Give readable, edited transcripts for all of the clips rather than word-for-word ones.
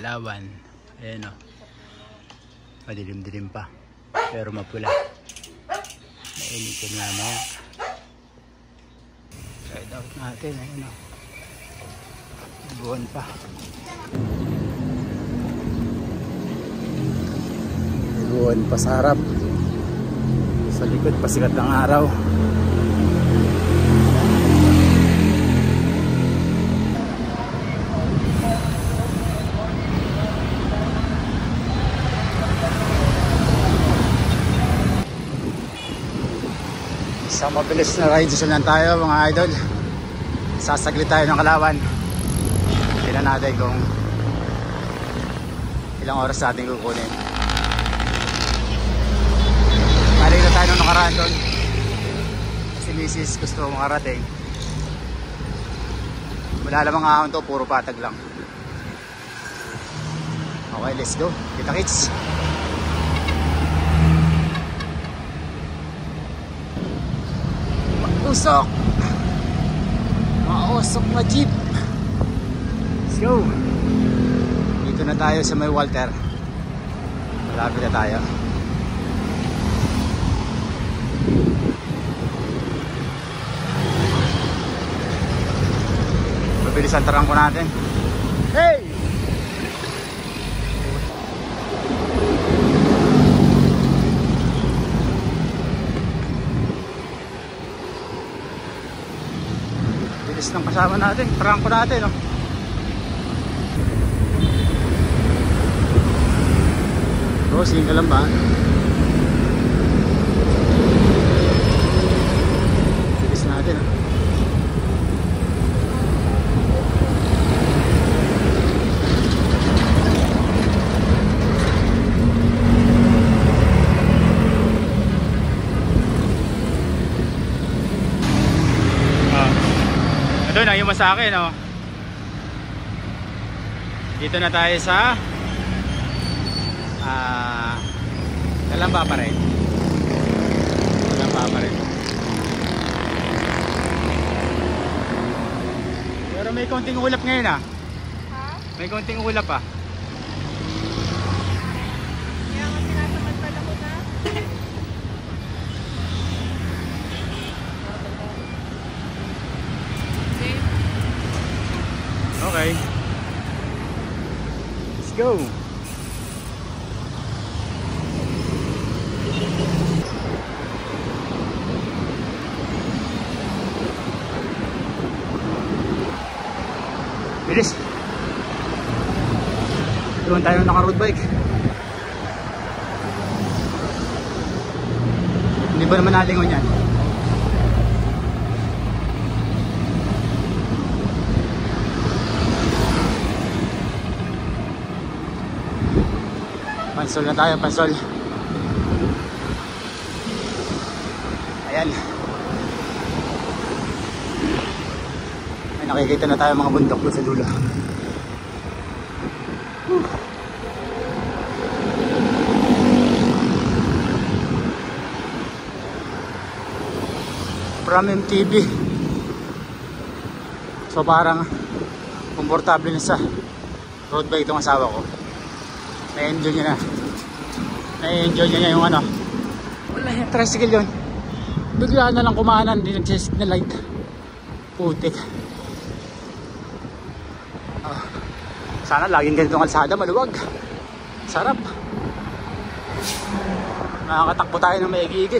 Kalawan. Ayan o. Madilim-dilim pa. Pero mapula. Mainit yun mamaya. Side out natin. Ayan o. Buwan pa. Buwan pa sa harap. Sa likod pasikat ng araw. Isang mabilis na ride lang tayo mga idol. Sasaglit tayo ng Kalawan. Tignan natin kung ilang oras natin kukunin. Balik na tayo nung nakaraan doon. Si Mrs. gusto makarating. Wala lamang ahon to, puro patag lang. Okay, let's go. Kita kits. Usok! Mausok na jeep. Let's go. Dito na tayo sa may Walter. Malapit na tayo. Mabilis ang tarangko natin. Hey! Bilis ng kasama natin, prangko natin, no? Crossing ka lang ba? Bilis natin, no? Ito na yung sa akin, oh. Dito na tayo sa Kalamba pa rin. Kalamba pa rin. Pero may konting ulap ngayon, ah. May konting ulap, ah. Kaya nga sinasamad pala ko na. Okay. Let's go. Bilis. Doon tayo naka-road bike. Hindi ba naman nalingon yan? Pansol na tayo, pansol. Ayan. Ay, nakikita na tayo mga bundok doon sa dulo. From MTV. So parang komportable na sa road bike itong asawa ko. Na-enjoy niya na. Na-enjoy niya yung ano. Wala yung tricycle yun. Bigla na lang kumanan. Hindi nag-signal light. Putik. Sana laging ganitong kalsada. Maluwag. Sarap. Nakakatakbo tayo ng maigi-igi.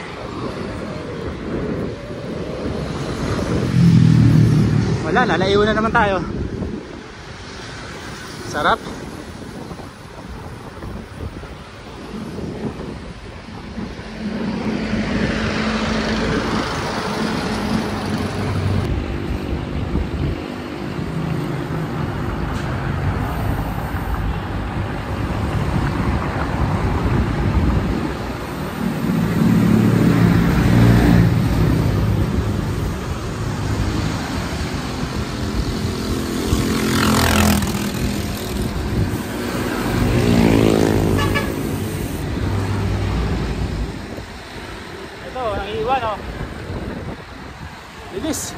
Wala na. Naiwan na naman tayo. Sarap. Bilis.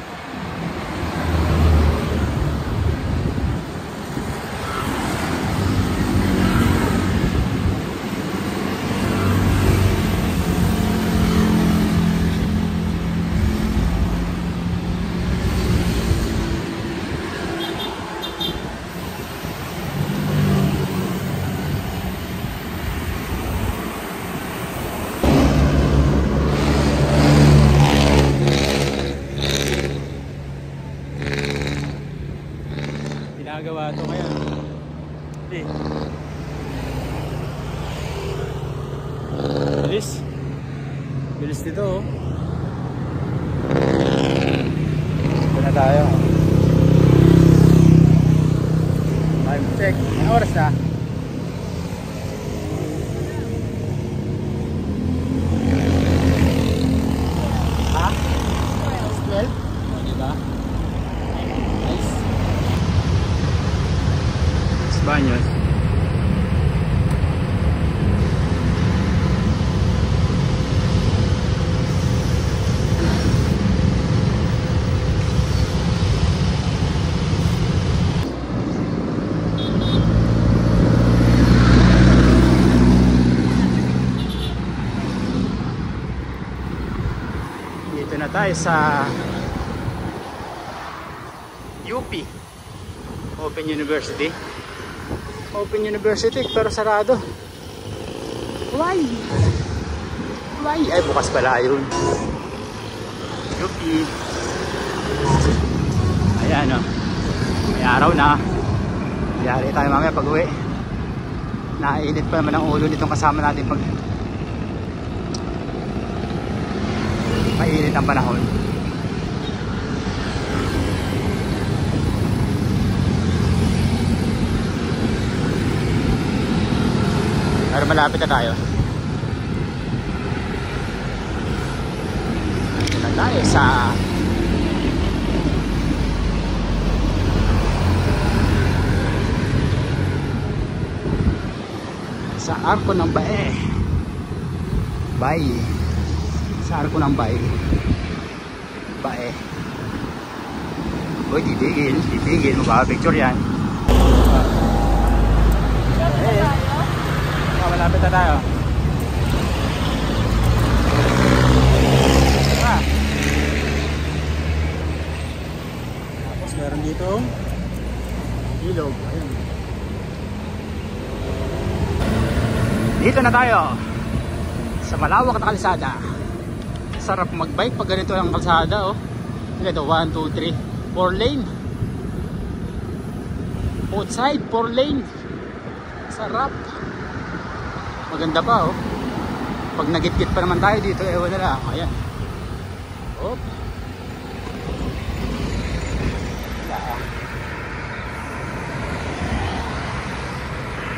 Bilis dito oh. Ito na tayo. Time check. Anong oras na? Ha? 12? O, diba? Nice. Baños. Dito na tayo sa UP Open University. Open University pero sarado. Why? Why? Ay bukas pala yun. UP. Ayan o. May araw na. Yari tayo mamaya pag uwi. Naiinit pa naman ang ulo nitong kasama natin pag mainit ang panahon. Pero malapit na tayo. Ito na tayo sa Arco ng Bae. Sa Arco ng Bae. Uy, titigil. Magpapapicture yan. Malapit na tayo. Tapos meron dito ilog. Ayun. Dito na tayo sa malawak na kalsada. Sarap magbike pag ganito ang kalsada oh. Ito 1, 2, 3, 4 lane. Both side 4 lane. Sarap. Maganda pa oh. Pag nagit-git pa naman tayo dito, ewan na lang. Ayan. Op.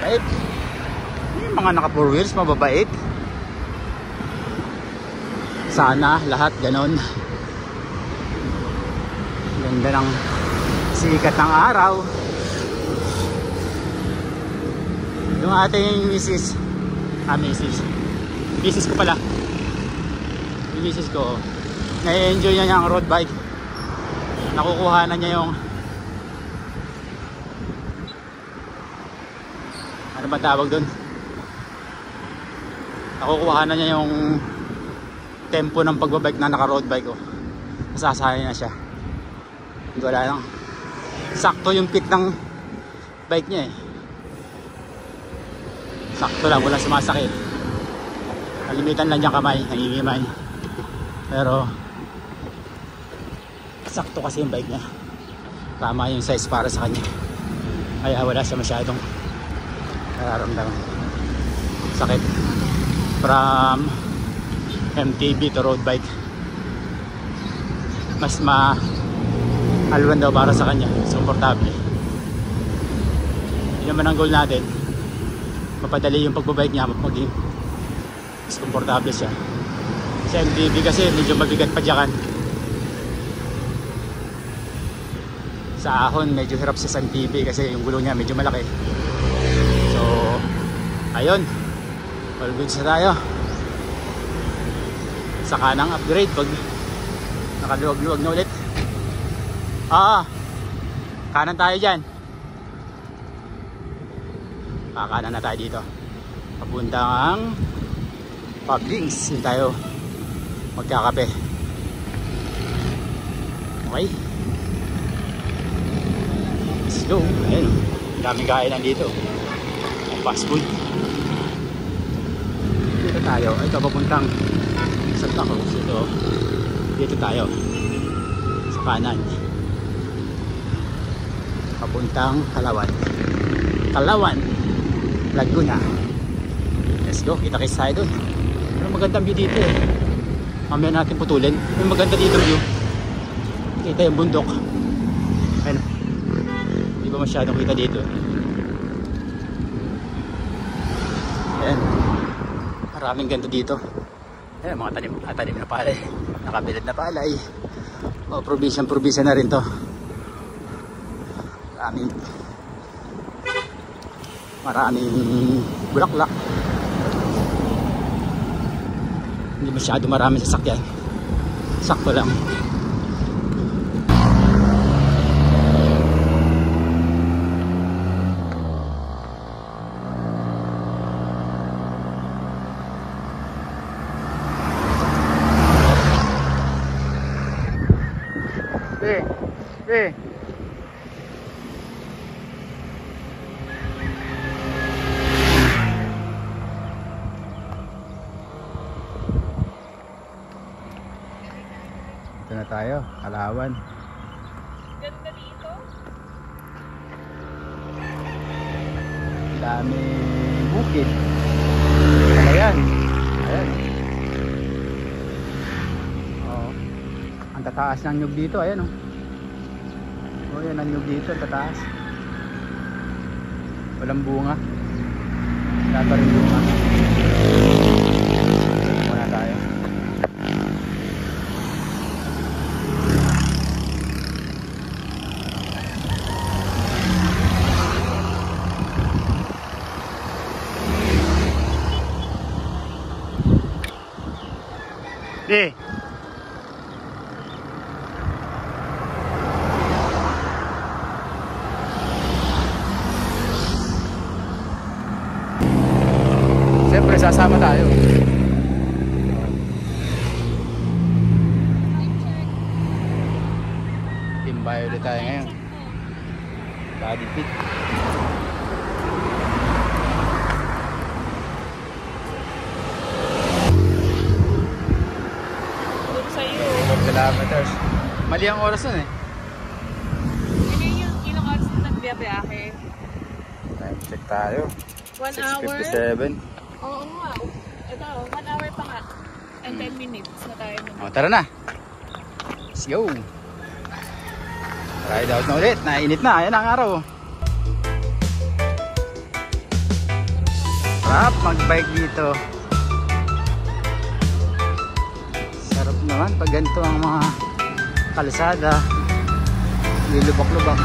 Bait. Yung mga naka 4 wheels, mababait. Sana lahat ganon. Ganda ng sikat ng araw. Yung ating misis ko pala, yung misis ko na-enjoy niya yung road bike. Nakukuha na niya yung ano ba tawag dun, nakukuha na niya yung tempo ng pagbabike na naka road bike. Nasasanay na siya. Wala lang, sakto yung pit ng bike niya sakto lang, wala sumasakit. Kalimitan lang niyang kamay, nangingimay. Pero sakto kasi yung bike niya. Tama yung size para sa kanya. Kaya wala siya masyadong nararamdaman sakit. From MTB to road bike, mas alwan daw para sa kanya. Mas komportable. Yun naman ang goal natin. Mapadali yung pagbabike niya, maging mas komportable siya. Sa MTB kasi medyo mabigat pa dyan. Sa ahon medyo hirap sa MTB kasi yung gulong niya medyo malaki. So ayun, all good sa tayo. Saka nang upgrade pag nakaluwag-luwag na ulit. Kanan tayo dyan. Kakanan na tayo dito. Papuntang Publix. Hindi tayo magkakape. Okay. Let's go. Ayun. Daming kainan dito. Fast food. Dito tayo. Ito papuntang Santa Cruz. Dito tayo. Sa kanan. Papuntang Kalawan. Laguna. Let's go, kita-kits tayo doon. Pero magandang view dito Mamaya natin putulin. Yung maganda dito view. Kita yung bundok. Ayun. Hindi ba masyadong kita dito? Ayan. Maraming ganito dito. Ayan, mga tanim na palay. Nakabilad na palay. O, probinsya na rin to. Maraming bulaklak. Hindi masyado maraming sasakyan. Sakto lang. Ito na tayo, Kalawan. Ganda dito. Daming bukid. Ayan. Ayan. Oh. Ang tataas ng nyug dito, ayan oh. Oh, yan ang nyug dito, tataas. Walang bunga. Wala pa rin bunga. Muna tayo. Eh. Siyempre sasama tayo. Timbay ulit tayo ngayon. Body fit. Kilometers. Mali ang oras nun eh. Ano yung ilang oras na nagbiyabiyahe? Time check tayo. 1 hour? 6:57. Oo nga. Ito, 1 hour pa nga. And 10 minutes na tayo. O, tara na. Let's go. Ride out na ulit. Nainit na. Ayan ang araw. Sarap mag-bike dito. Sarap naman pag ganito ang mga kalsada. Lilubak-lubak.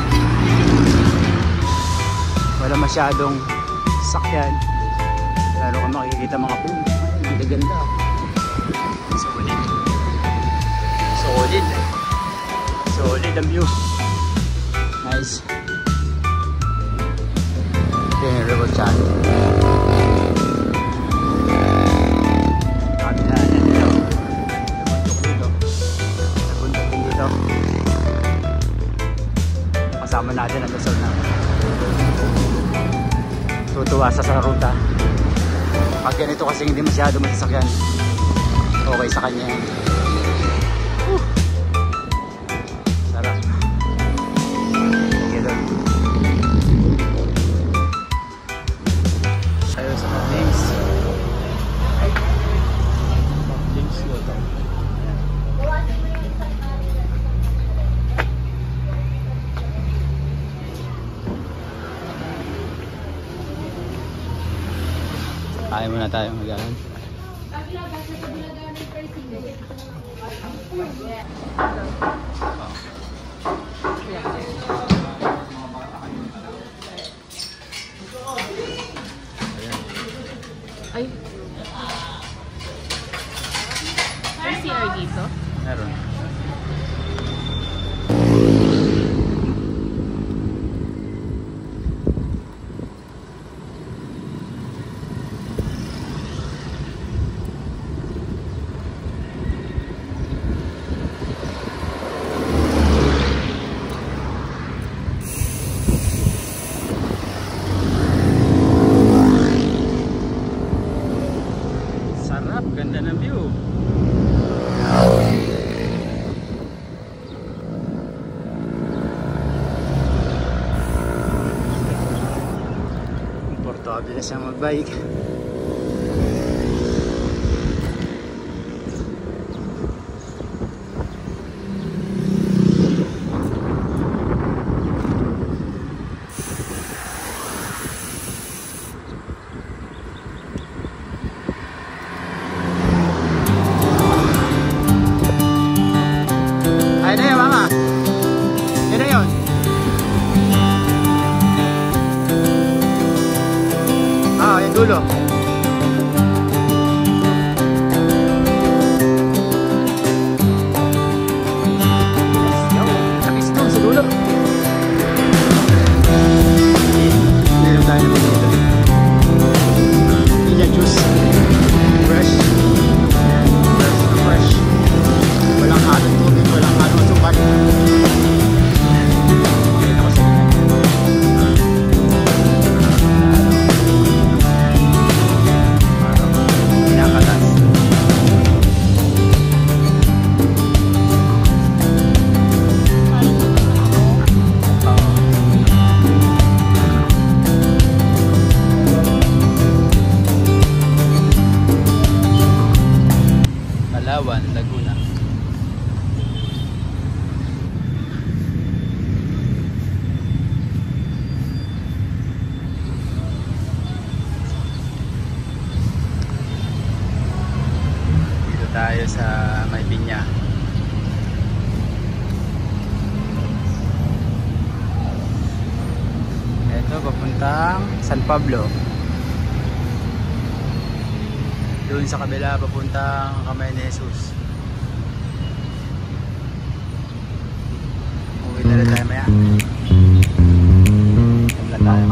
Wala masyadong sakyan. Lalo kang makikita mga puno. Ang ganda. Solid. Solid. Solid ang view. Nice. Ito yung river channel. Kami na yan dito. Nabundok din dito. Kasama natin ang dasal na. Tutuwa sa ruta. Pag ganito kasi hindi masyado masasakyan, okay sa kanya yan. Sarap. Sige doon. Tayo sa Mablings. Mablings yun ito. Ayaw muna tayo mag-ahan. Ay. May CR dito? Meron. Ganda ng view. Komportable na siya magbike. dulo. Nakis doon sa dulo. Meron tayo naman dito. Pinya juice. Fresh. Fresh na fresh. Walang halong tubig, walang halong asukal. Pakita ko sa inyo. Pinakalas. Palawan, Laguna. Dito tayo sa May Pinya. Ito papuntang San Pablo. Doon sa kabila papuntang Kamay ni Jesus. Uwi na rin tayo maya. Uwi na tayo.